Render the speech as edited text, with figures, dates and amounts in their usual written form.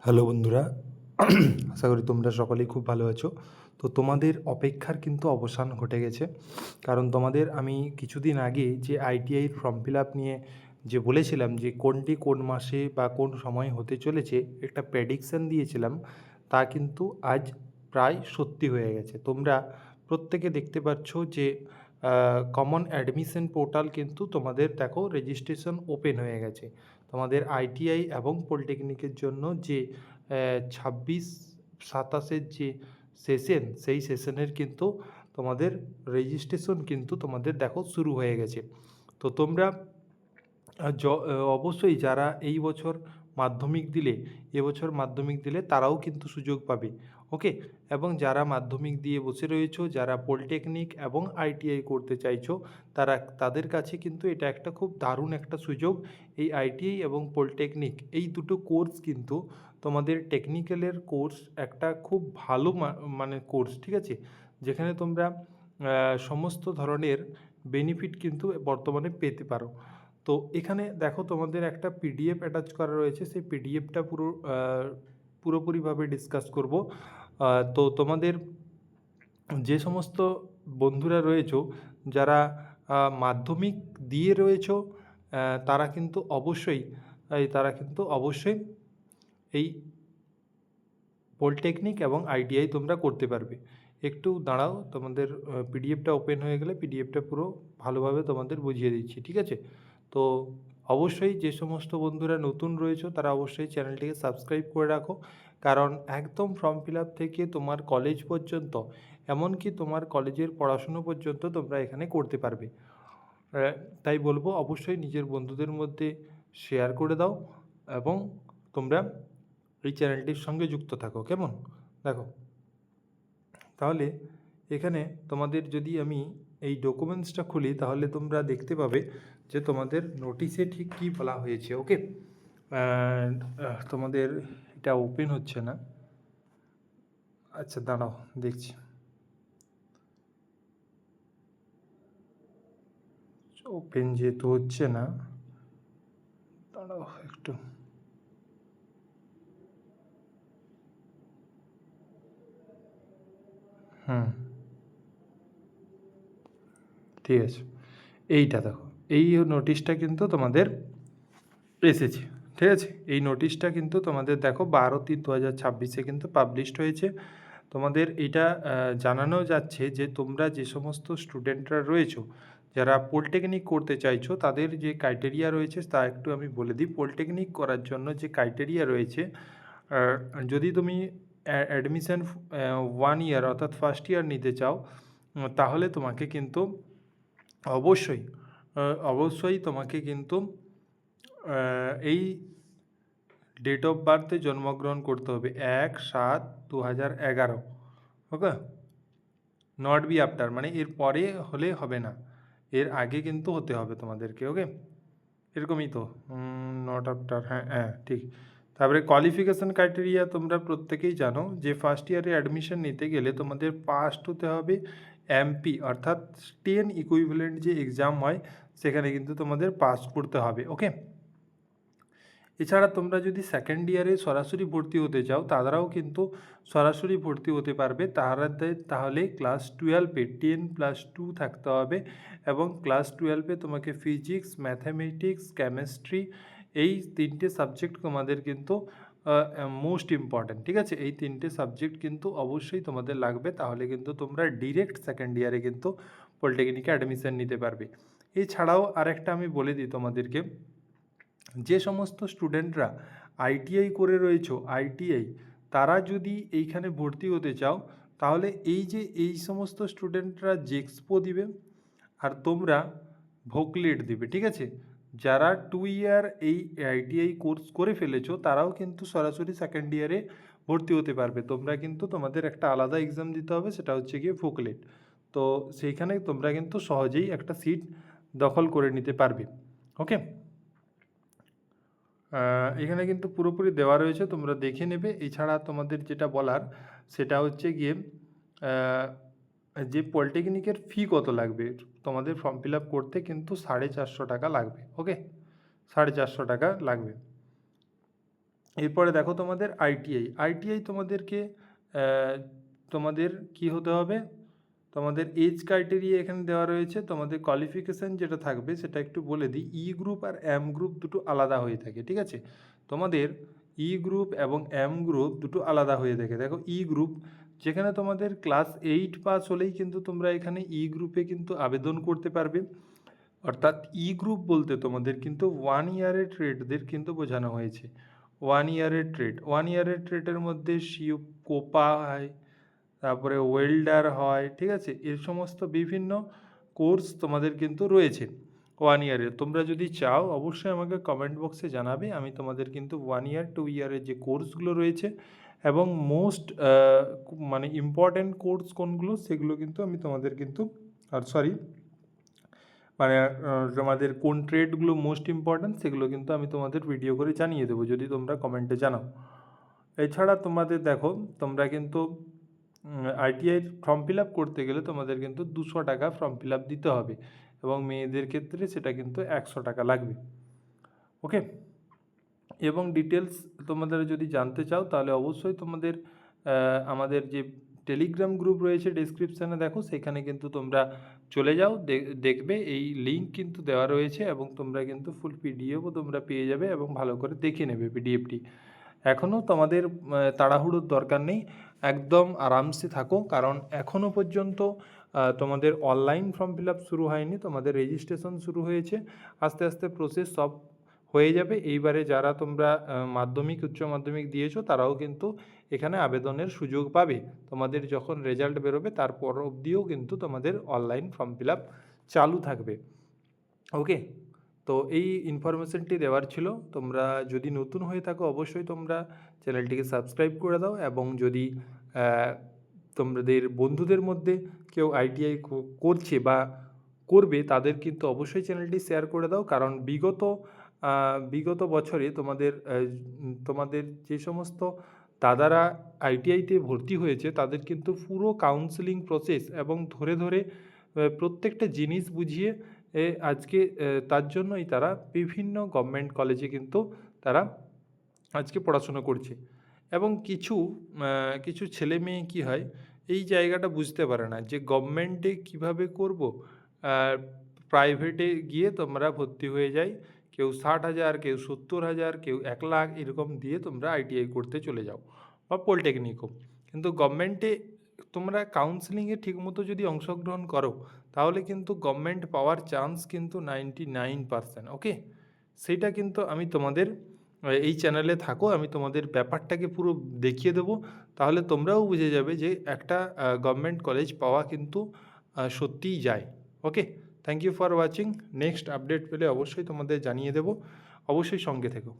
Hello বন্ধুরা, আশা করি তোমরা সকলেই খুব ভালো আছো। তো তোমাদের অপেক্ষার কিন্তু অবসান ঘটে গেছে। কারণ তোমাদের আমি কিছুদিন আগে যে আইটিআইয়ের ফর্ম ফিল আপ নিয়ে যে বলেছিলাম যে কোনটি কোন মাসে বা কোন সময় হতে চলেছে একটা প্রেডিকশন দিয়েছিলাম, তা কিন্তু আজ প্রায় সত্যি হয়ে গেছে। তোমরা প্রত্যেকে দেখতে পাচ্ছ যে কমন অ্যাডমিশন পোর্টাল কিন্তু তোমাদের দেখো রেজিস্ট্রেশন ওপেন হয়ে গেছে। তোমাদের আইটিআই এবং পলিটেকনিকের জন্য যে 26-27-এর যে সেশন, সেই সেশনের কিন্তু তোমাদের রেজিস্ট্রেশন কিন্তু তোমাদের দেখো শুরু হয়ে গেছে। তো তোমরা অবশ্যই যারা এই বছর মাধ্যমিক দিলে, এবছর মাধ্যমিক দিলে তারাও কিন্তু সুযোগ পাবে। ওকে, এবং যারা মাধ্যমিক দিয়ে বসে রয়েছো, যারা পলিটেকনিক এবং আইটিআই করতে চাইছো, তাদের কাছে কিন্তু এটা একটা খুব দারুণ একটা সুযোগ। এই আইটিআই এবং পলিটেকনিক এই দুটো কোর্স কিন্তু তোমাদের টেকনিক্যালের কোর্স, একটা খুব ভালো মানে কোর্স, ঠিক আছে, যেখানে তোমরা সমস্ত ধরনের বেনিফিট কিন্তু বর্তমানে পেতে পারো। তো এখানে দেখো তোমাদের একটা পিডিএফ অ্যাটাচ করা রয়েছে, সেই পিডিএফটা পুরোপুরিভাবে ডিসকাস করব। তো তোমাদের যে সমস্ত বন্ধুরা রয়েছো, যারা মাধ্যমিক দিয়ে রয়েছো, তারা কিন্তু অবশ্যই এই পলিটেকনিক এবং আইটিআই তোমরা করতে পারবে। একটু দাঁড়াও, তোমাদের পিডিএফটা ওপেন হয়ে গেলে পিডিএফটা পুরো ভালোভাবে তোমাদের বুঝিয়ে দিচ্ছি, ঠিক আছে। তো অবশ্যই যে সমস্ত বন্ধুরা নতুন রয়েছে তারা অবশ্যই চ্যানেলটিকে সাবস্ক্রাইব করে রাখো, কারণ একদম ফর্ম ফিল আপ থেকে তোমার কলেজ পর্যন্ত, এমনকি তোমার কলেজের পড়াশুনো পর্যন্ত তোমরা এখানে করতে পারবে। তাই বলবো অবশ্যই নিজের বন্ধুদের মধ্যে শেয়ার করে দাও এবং তোমরা এই চ্যানেলটির সঙ্গে যুক্ত থাকো, কেমন? দেখো, তাহলে এখানে তোমাদের যদি আমি এই ডকুমেন্টসটা খুলি, তাহলে তোমরা দেখতে পাবে যে তোমাদের নোটিশে ঠিক কী বলা হয়েছে। ওকে, তোমাদের এটা ওপেন হচ্ছে না, আচ্ছা দাঁড়াও দেখছি। ওপেন যেহেতু হচ্ছে না, দাঁড়াও একটু। হুম, ঠিক আছে, এইটা দেখো, এই নোটিশটা কিন্তু তোমাদের এসেছে, ঠিক আছে। এই নোটিশটা কিন্তু তোমাদের দেখো 12/3/2026 কিন্তু পাবলিশড হয়েছে। তোমাদের এটা জানানো যাচ্ছে যে তোমরা যে সমস্ত স্টুডেন্টরা রয়েছো, যারা পলিটেকনিক করতে চাইছো, তাদের যে ক্রাইটেরিয়া রয়েছে তা একটু আমি বলে দিই। পলিটেকনিক করার জন্য যে ক্রাইটেরিয়া রয়েছে, যদি তুমি অ্যাডমিশন 1 ইয়ার অর্থাৎ ফার্স্ট ইয়ার নিতে চাও, তাহলে তোমাকে কিন্তু অবশ্যই অবশ্যই তোমাকে কিন্তু এই ডেট অফ বার্থে জন্মগ্রহণ করতে হবে 1/7/2011। ওকে, নট বি আফটার, মানে এর পরে হলে হবে না, এর আগে কিন্তু হতে হবে তোমাদেরকে। ওকে, এরকমই তো, নট আফটার, হ্যাঁ হ্যাঁ ঠিক। তারপরে কোয়ালিফিকেশান ক্রাইটেরিয়া তোমরা প্রত্যেকেই জানো যে ফার্স্ট ইয়ারে অ্যাডমিশন নিতে গেলে তোমাদের পাস্ট হতে হবে এমপি, অর্থাৎ 10 ইকুইভ্যালেন্ট যে এক্সাম হয় সেখানে কিন্তু তোমাদের পাস করতে হবে। ওকে, এছাড়া তোমরা যদি সেকেন্ড ইয়ারে সরাসরি ভর্তি হতে চাও, তারাও কিন্তু সরাসরি ভর্তি হতে পারবে। তাহলে ক্লাস 12-এ 10+2 থাকতে হবে, এবং ক্লাস 12-এ তোমাকে ফিজিক্স, ম্যাথামেটিক্স, কেমিস্ট্রি, এই 3টে সাবজেক্ট তোমাদের কিন্তু মোস্ট ইম্পর্ট্যান্ট, ঠিক আছে। এই 3টে সাবজেক্ট কিন্তু অবশ্যই তোমাদের লাগবে, তাহলে কিন্তু তোমরা ডিরেক্ট সেকেন্ড ইয়ারে কিন্তু পলিটেকনিকে অ্যাডমিশান নিতে পারবে। এছাড়াও আরেকটা আমি বলে দিই তোমাদেরকে, যে সমস্ত স্টুডেন্টরা আইটিআই করে রয়েছো, আইটিআই, তারা যদি এইখানে ভর্তি হতে চাও, তাহলে এই সমস্ত স্টুডেন্টরা জেক্সপো দিবে আর তোমরা ভোকলেট দিবে, ঠিক আছে। যারা 2 ইয়ার এই আইটিআই কোর্স করে ফেলেছো, তারাও কিন্তু সরাসরি সেকেন্ড ইয়ারে ভর্তি হতে পারবে। তোমরা কিন্তু তোমাদের একটা আলাদা এক্সাম দিতে হবে, সেটা হচ্ছে গিয়ে ভোকলেট। তো সেইখানে তোমরা কিন্তু সহজেই একটা সিট দখল করে নিতে পারবে। ওকে, এখানে কিন্তু পুরোপুরি দেওয়া রয়েছে, তোমরা দেখে নেবে। এছাড়া তোমাদের যেটা বলার সেটা হচ্ছে গিয়ে যে পলিটেকনিকের ফি কত লাগবে। তোমাদের ফর্ম ফিল আপ করতে কিন্তু 450 টাকা লাগবে। ওকে, 450 টাকা লাগবে। এরপরে দেখো তোমাদের আইটিআই তোমাদেরকে তোমাদের কি হতে হবে, তোমাদের এজ ক্রাইটেরিয়া এখানে দেওয়া রয়েছে, তোমাদের কোয়ালিফিকেশান যেটা থাকবে সেটা একটু বলে দিই। ই গ্রুপ আর এম গ্রুপ দুটো আলাদা হয়ে থাকে, ঠিক আছে? তোমাদের ই গ্রুপ এবং এম গ্রুপ দুটো আলাদা হয়ে থাকে। দেখো ই গ্রুপ যেখানে তোমাদের ক্লাস 8 পাস হলেই কিন্তু তোমরা এখানে ই গ্রুপে কিন্তু আবেদন করতে পারবে। অর্থাৎ ই গ্রুপ বলতে তোমাদের কিন্তু 1 ইয়ারের ট্রেডদের কিন্তু বোঝানো হয়েছে। 1 ইয়ারের ট্রেডের মধ্যে কোপা হয়, তারপরে ওয়েল্ডার হয়, ঠিক আছে? এর সমস্ত বিভিন্ন কোর্স তোমাদের কিন্তু রয়েছে 1 ইয়ারের। তোমরা যদি চাও অবশ্যই আমাকে কমেন্ট বক্সে জানাবে, আমি তোমাদের কিন্তু 1 ইয়ার 2 ইয়ারের যে কোর্সগুলো রয়েছে এবং মোস্ট মানে ইম্পর্ট্যান্ট কোর্স কোনগুলো সেগুলো কিন্তু আমি তোমাদের কিন্তু মানে তোমাদের কোন ট্রেডগুলো মোস্ট ইম্পর্ট্যান্ট সেগুলো কিন্তু আমি তোমাদের ভিডিও করে জানিয়ে দেবো যদি তোমরা কমেন্টে জানাও। এছাড়া তোমাদের দেখো তোমরা কিন্তু আইটিআই ফর্ম ফিল আপ করতে গেলে তোমাদের কিন্তু 200 টাকা ফর্ম ফিল আপ দিতে হবে এবং মেয়েদের ক্ষেত্রে সেটা কিন্তু 100 টাকা লাগবে। ওকে, এবং ডিটেলস তোমাদের যদি জানতে চাও তাহলে অবশ্যই তোমাদের আমাদের যে টেলিগ্রাম গ্রুপ রয়েছে ডেসক্রিপশানে দেখো, সেখানে কিন্তু তোমরা চলে যাও, দেখবে এই লিঙ্ক কিন্তু দেওয়া রয়েছে এবং তোমরা কিন্তু ফুল পিডিএফও তোমরা পেয়ে যাবে এবং ভালো করে দেখে নেবে পিডিএফটি। এখনও তোমাদের তাড়াহুড়োর দরকার নেই, একদম আরামসে থাকো, কারণ এখনও পর্যন্ত তোমাদের অনলাইন ফর্ম ফিল আপ শুরু হয়নি, তোমাদের রেজিস্ট্রেশন শুরু হয়েছে। আস্তে আস্তে প্রসেস সব হয়ে যাবে। এইবারে যারা তোমরা মাধ্যমিক উচ্চ মাধ্যমিক দিয়েছো তারাও কিন্তু এখানে আবেদনের সুযোগ পাবে। তোমাদের যখন রেজাল্ট বেরোবে তারপর অবধিও কিন্তু তোমাদের অনলাইন ফর্ম ফিল আপ চালু থাকবে। ওকে, তো এই ইনফরমেশনটি দেওয়ার ছিল। তোমরা যদি নতুন হয়ে থাকো অবশ্যই তোমরা চ্যানেলটিকে সাবস্ক্রাইব করে দাও এবং যদি তোমাদের বন্ধুদের মধ্যে কেউ আইটিআই করছে বা করবে তাদের কিন্তু অবশ্যই চ্যানেলটি শেয়ার করে দাও, কারণ বিগত বছরে তোমাদের যে সমস্ত দাদারা আইটিআইতে ভর্তি হয়েছে তাদের কিন্তু পুরো কাউন্সেলিং প্রসেস এবং ধরে ধরে প্রত্যেকটা জিনিস বুঝিয়ে আজকে তার জন্যই তারা বিভিন্ন গভর্নমেন্ট কলেজে কিন্তু তারা আজকে পড়াশুনো করছে। এবং কিছু ছেলে মেয়ে কী হয়, এই জায়গাটা বুঝতে পারে না যে গভর্নমেন্টে কীভাবে করব, প্রাইভেটে গিয়ে তোমরা ভর্তি হয়ে যাই, কেউ 60,000, কেউ 70,000, কেউ 1 লাখ এরকম দিয়ে তোমরা আইটিআই করতে চলে যাও বা পলিটেকনিকও। কিন্তু গভর্নমেন্টে তোমরা কাউন্সেলিংয়ে ঠিকমতো যদি অংশগ্রহণ করো তাহলে কিন্তু গভর্নমেন্ট পাওয়ার চান্স কিন্তু 99%। ওকে, সেইটা কিন্তু আমি তোমাদের এই চ্যানেলে থাকো, আমি তোমাদের ব্যাপারটাকে পুরো দেখিয়ে দেবো, তাহলে তোমরাও বুঝে যাবে যে একটা গভর্নমেন্ট কলেজ পাওয়া কিন্তু সত্যিই যায়। Okay, thank you for watching. Next update পেলে অবশ্যই তোমাদের জানিয়ে দেবো, অবশ্যই সঙ্গে থেকো।